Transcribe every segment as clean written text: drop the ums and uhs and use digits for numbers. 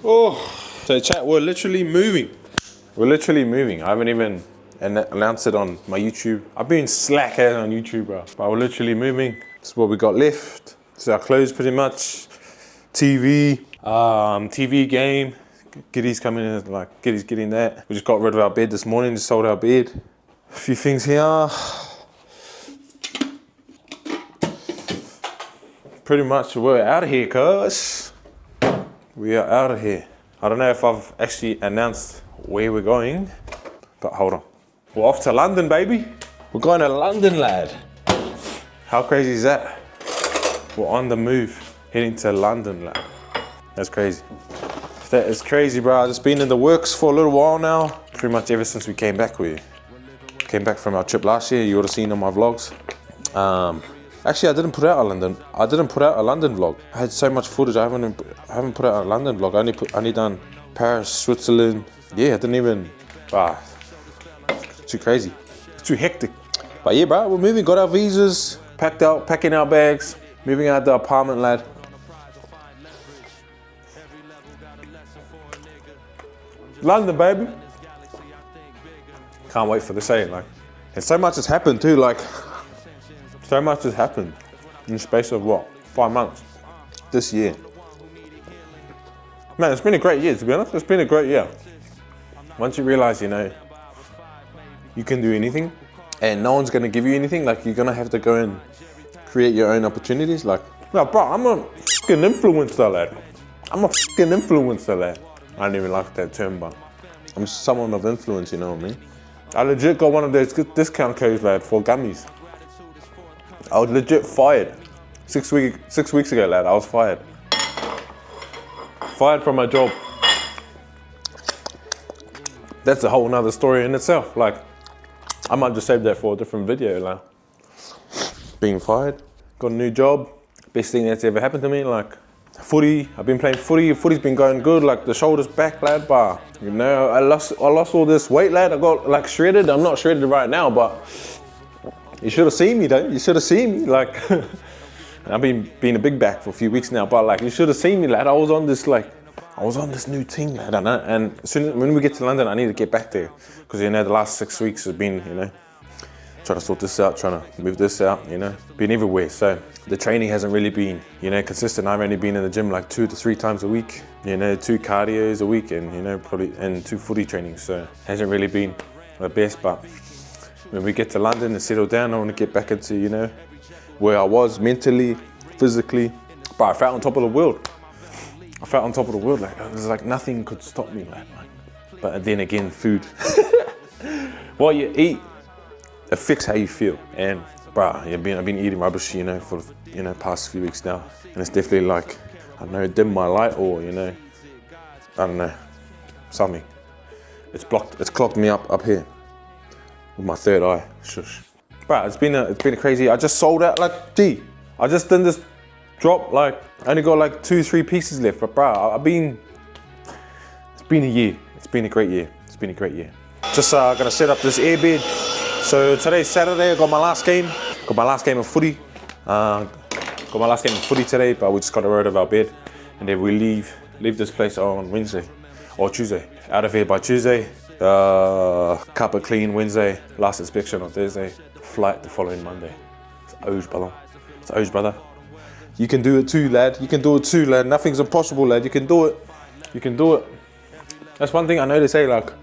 Oh, so chat, we're literally moving. We're literally moving. I haven't even announced it on my YouTube. I've been slack on YouTube, bro. But we're literally moving. This is what we got left. This is our clothes pretty much. TV game. Giddy's coming in, like Giddy's getting that. We just got rid of our bed this morning, just sold our bed. A few things here. Pretty much we're out of here, cuz. We are out of here. I don't know if I've actually announced where we're going, but hold on. We're off to London, baby. We're going to London, lad. How crazy is that? We're on the move, heading to London, lad. That's crazy. That is crazy, bro. It's been in the works for a little while now. Pretty much ever since we came back. We came back from our trip last year. You would have seen on my vlogs. Actually, I didn't put out a London. I didn't put out a London vlog. I had so much footage. I haven't put out a London vlog. I only done Paris, Switzerland. Yeah, I didn't even. It's too crazy. It's too hectic. But yeah, bro, we're moving. Got our visas, packing our bags, moving out the apartment, lad. London, baby. Can't wait for the say, like. And so much has happened too, like. So much has happened in the space of what, 5 months this year. Man, it's been a great year, to be honest. It's been a great year. Once you realize, you know, you can do anything and no one's gonna give you anything, like you're gonna have to go and create your own opportunities. Like, no, bro, I'm a fucking influencer, lad. I'm a fucking influencer, lad. I don't even like that term, but I'm someone of influence, you know what I mean? I legit got one of those discount codes, lad, for gummies. I was legit fired. 6 weeks ago, lad, I was fired. Fired from my job. That's a whole nother story in itself. Like, I might just save that for a different video, like. Being fired, got a new job. Best thing that's ever happened to me, like. Footy, I've been playing footy. Footy's been going good, like the shoulders back, lad, but you know, I lost all this weight, lad. I got like shredded. I'm not shredded right now, but you should have seen me though. You should have seen me, like. I've been being a big back for a few weeks now, but like you should have seen me, lad. I was on this new thing, lad, and as soon as when we get to London, I need to get back there because you know the last 6 weeks has been, you know, trying to sort this out, trying to move this out, you know, been everywhere. So the training hasn't really been, you know, consistent. I've only been in the gym like 2 to 3 times a week, you know, 2 cardios a week and, you know, probably, and 2 footy trainings. So hasn't really been the best, but when we get to London and settle down, I want to get back into, you know, where I was mentally, physically, but I felt on top of the world. I felt on top of the world, like, it was like nothing could stop me, like. But then again, food. What you eat affects how you feel. And bruh, I've been eating rubbish, you know, for, you know, past few weeks now. And it's definitely like, I don't know, dim my light or, you know, I don't know, something. It's clogged me up here with my third eye, shush. Bruh, it's been a crazy, I just sold out like, I just did this drop, like, I only got like 2-3 pieces left, but bruh, it's been a year. It's been a great year. It's been a great year. Just gonna set up this airbed. So today's Saturday, I got my last game. Got my last game of footy. Today, but we just got rid of our bed. And then we leave this place on Wednesday or Tuesday. Out of here by Tuesday. Carpet clean Wednesday. Last inspection on Thursday. Flight the following Monday. It's Oj, brother. You can do it too, lad. You can do it too, lad. Nothing's impossible, lad. You can do it. You can do it. That's one thing I know they say, like,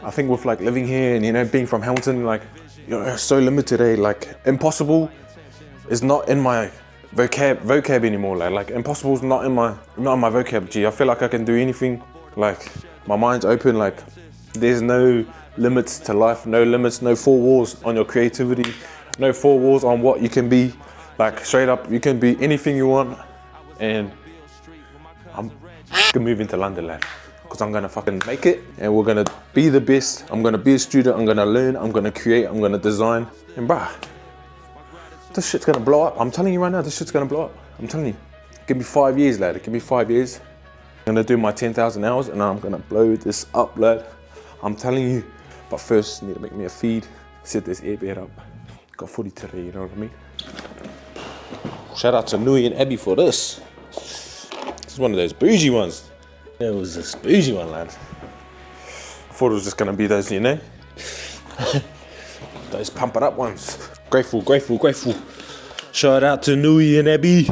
I think with like living here and, you know, being from Hamilton, like, you're so limited, eh? Like, impossible is not in my vocab anymore, lad. Like, impossible is not in my vocab, G. I feel like I can do anything. Like, my mind's open, like, there's no limits to life, no limits, no 4 walls on your creativity, no 4 walls on what you can be. Like, straight up, you can be anything you want. And I'm moving to London, lad. Because I'm gonna fucking make it and we're gonna be the best. I'm gonna be a student, I'm gonna learn, I'm gonna create, I'm gonna design. And bruh, this shit's gonna blow up. I'm telling you right now, this shit's gonna blow up. I'm telling you. Give me 5 years, lad. Give me 5 years. I'm gonna do my 10,000 hours and I'm gonna blow this up, lad. I'm telling you. But first, need to make me a feed, set this airbed up. Got footy today, you know what I mean? Shout out to Nui and Abby for this. is one of those bougie ones. It was this bougie one, lad. I thought it was just gonna be those, you know, those pump it up ones. Grateful, grateful, grateful. Shout out to Nui and Abby,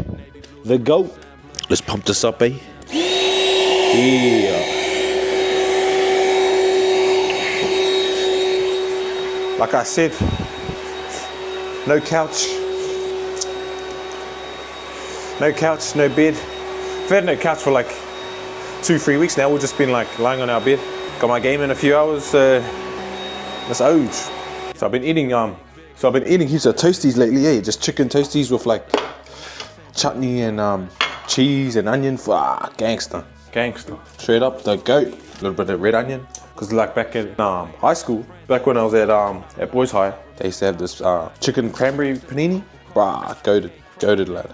the GOAT. Let's pump this up, eh? Yeah. Like I said, no couch. No couch, no bed. We've had no couch for like 2-3 weeks now. We've just been like lying on our bed. Got my game in a few hours. That's Oj. So I've been eating heaps of toasties lately, eh? Just chicken toasties with like chutney and cheese and onion. Gangster. Gangster. Straight up the GOAT. A little bit of red onion. Cause like back in high school, back when I was at Boys High, they used to have this chicken cranberry panini. Goated lad.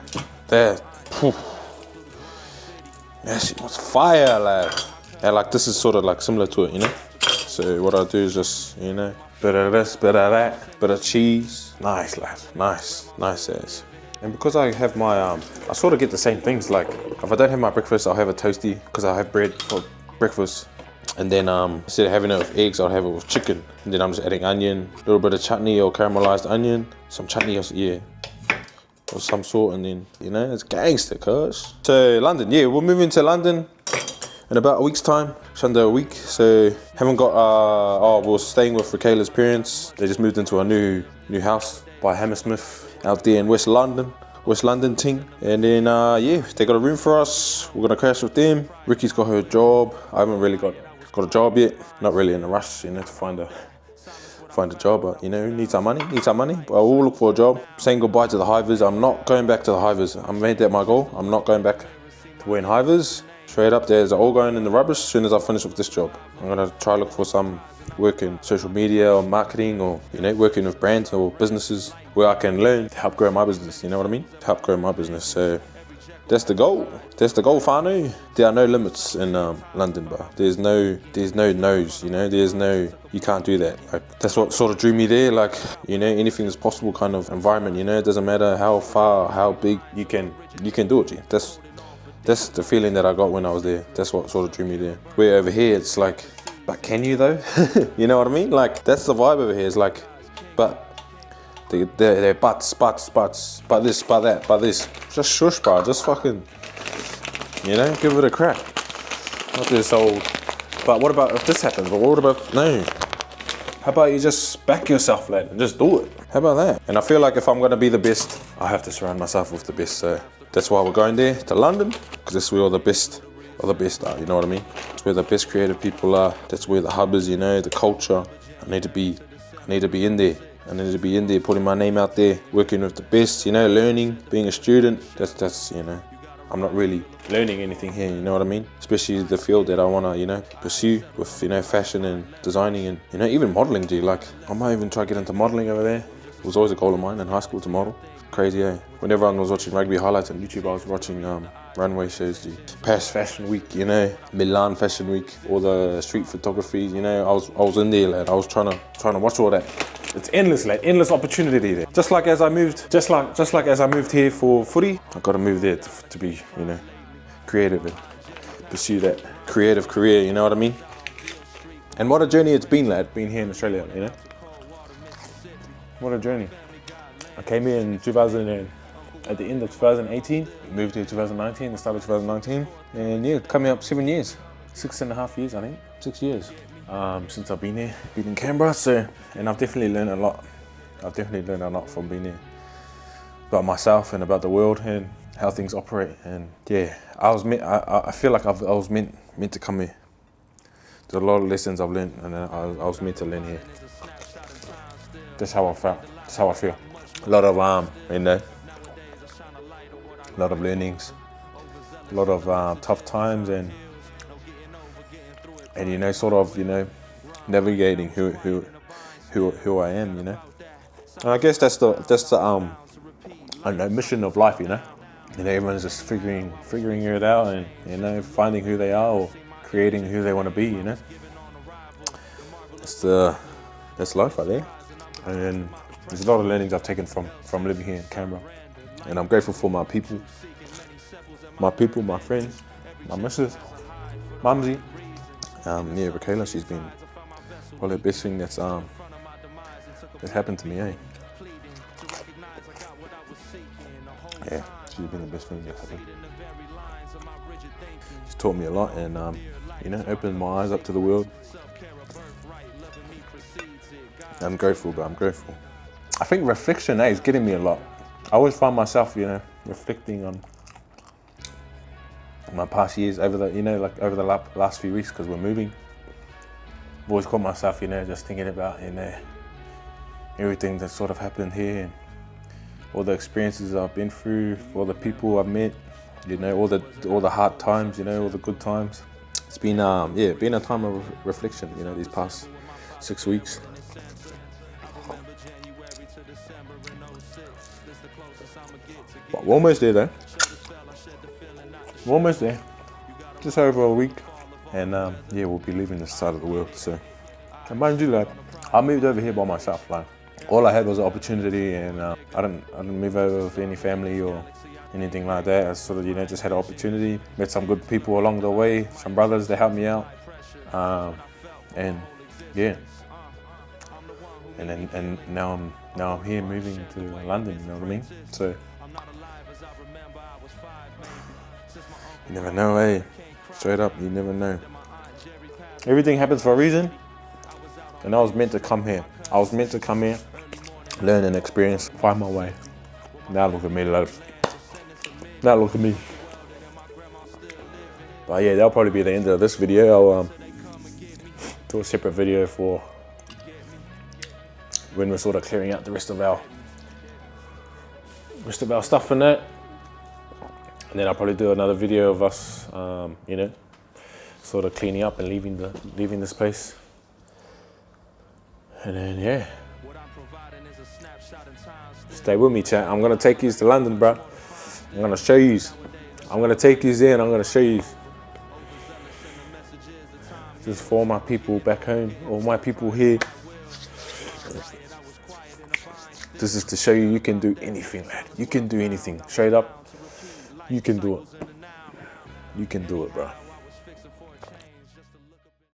That shit was fire, lad. And like this is sort of like similar to it, you know. So what I do is just, you know, bit of this, bit of that, bit of cheese. Nice, lad. Nice ass. And because I have my, I sort of get the same things. Like if I don't have my breakfast, I'll have a toasty because I have bread for breakfast. And then instead of having it with eggs, I'll have it with chicken. And then I'm just adding onion, a little bit of chutney or caramelized onion, some chutney, yeah, of some sort. And then, you know, it's gangster, cuz. So London, yeah, we're moving to London in about a week's time, just under a week. So haven't got, we're staying with Raquela's parents. They just moved into a new house by Hammersmith out there in West London ting. And then, yeah, they got a room for us. We're gonna crash with them. Ricky's got her job. I haven't really got a job yet. Not really in a rush, you know, to find a job, but you know, need some money. But I will look for a job. Saying goodbye to the hivers. I'm not going back to the hivers. I made that my goal. I'm not going back to wearing hivers. Straight up, there's all going in the rubbish as soon as I finish with this job. I'm gonna try look for some work in social media or marketing, or you know, working with brands or businesses where I can learn to help grow my business. You know what I mean? To help grow my business. So that's the goal. That's the goal, whānau. There are no limits in London, bro. There's no no's, you know. There's no, you can't do that. Like, that's what sort of drew me there. Like, you know, anything is possible kind of environment, you know. It doesn't matter how far, how big, you can do it, G. That's the feeling that I got when I was there. That's what sort of drew me there. Where over here, it's like, but can you though? You know what I mean? Like, that's the vibe over here. It's like, but they're buts, but this, but that, but this. Just shush, bro. Just fucking, you know, give it a crack. Not this old, but what about if this happens? But what about, no. How about you just back yourself, lad, and just do it? How about that? And I feel like if I'm gonna be the best, I have to surround myself with the best. So that's why we're going there, to London, because that's where all the best are, you know what I mean? It's where the best creative people are. That's where the hub is, you know, the culture. I need to be in there. I need to be in there, putting my name out there, working with the best, you know, learning, being a student. That's you know, I'm not really learning anything here, you know what I mean? Especially the field that I wanna, you know, pursue with, you know, fashion and designing and, you know, even modeling, G. Like, I might even try to get into modeling over there. It was always a goal of mine in high school to model. Crazy, eh? When everyone was watching rugby highlights on YouTube, I was watching runway shows, G. Paris Fashion Week, you know, Milan Fashion Week, all the street photography, you know, I was in there, lad. I was trying to watch all that. It's endless, lad. Endless opportunity there. Just like as I moved here for footy, I got to move there to be, you know, creative and pursue that creative career. You know what I mean? And what a journey it's been, lad. Being here in Australia, you know. What a journey. I came here in at the end of 2018. Moved here in 2019. The start of 2019, and yeah, coming up 7 years, 6.5 years, I think, 6 years. Since I've been here, been in Canberra, so, and I've definitely learned a lot. I've definitely learned a lot from being here, about myself and about the world and how things operate. And yeah, I feel like I was meant to come here. There's a lot of lessons I've learned, and I was meant to learn here. That's how I felt. That's how I feel. A lot of you know, a lot of learnings, a lot of tough times, and you know, sort of, you know, navigating who I am, you know. And I guess that's the I don't know, mission of life, you know. You know, everyone's just figuring it out, and you know, finding who they are or creating who they want to be, you know. That's life right there. And there's a lot of learnings I've taken from living here in Canberra, and I'm grateful for my people, my friends, my missus, Mumsy. Yeah, Raquela, she's been probably the best thing that's happened to me, eh? Yeah, she's been the best thing that's happened. She's taught me a lot and, you know, opened my eyes up to the world. I'm grateful, bro, I'm grateful. I think reflection, is getting me a lot. I always find myself, you know, reflecting on my past years over the, you know, like over the last few weeks because we're moving. I've always caught myself, you know, just thinking about, you know, everything that sort of happened here and all the experiences I've been through, all the people I've met, you know, all the hard times, you know, all the good times. It's been, yeah, been a time of reflection, you know, these past 6 weeks. But we're almost there though. We're almost there. Just over a week. And yeah, we'll be leaving this side of the world. So, and mind you, like, I moved over here by myself. Like, all I had was an opportunity, and I didn't move over with any family or anything like that. I sort of, you know, just had an opportunity. Met some good people along the way. Some brothers that helped me out. And yeah. And now I'm here moving to London. You know what I mean? So. You never know, eh? Straight up, you never know. Everything happens for a reason, and I was meant to come here. I was meant to come here, learn and experience, find my way. Now look at me, love. Now look at me. But yeah, that'll probably be the end of this video. I'll do a separate video for when we're sort of clearing out the rest of our stuff and that. And then I'll probably do another video of us, you know, sort of cleaning up and leaving this place. And then yeah, stay with me, chat. I'm gonna take you to London, bro. I'm gonna show you. I'm gonna take you there, and I'm gonna show you. Just for all my people back home, all my people here. This is to show you can do anything, lad. You can do anything. Straight up. You can do it. You can do it, bro.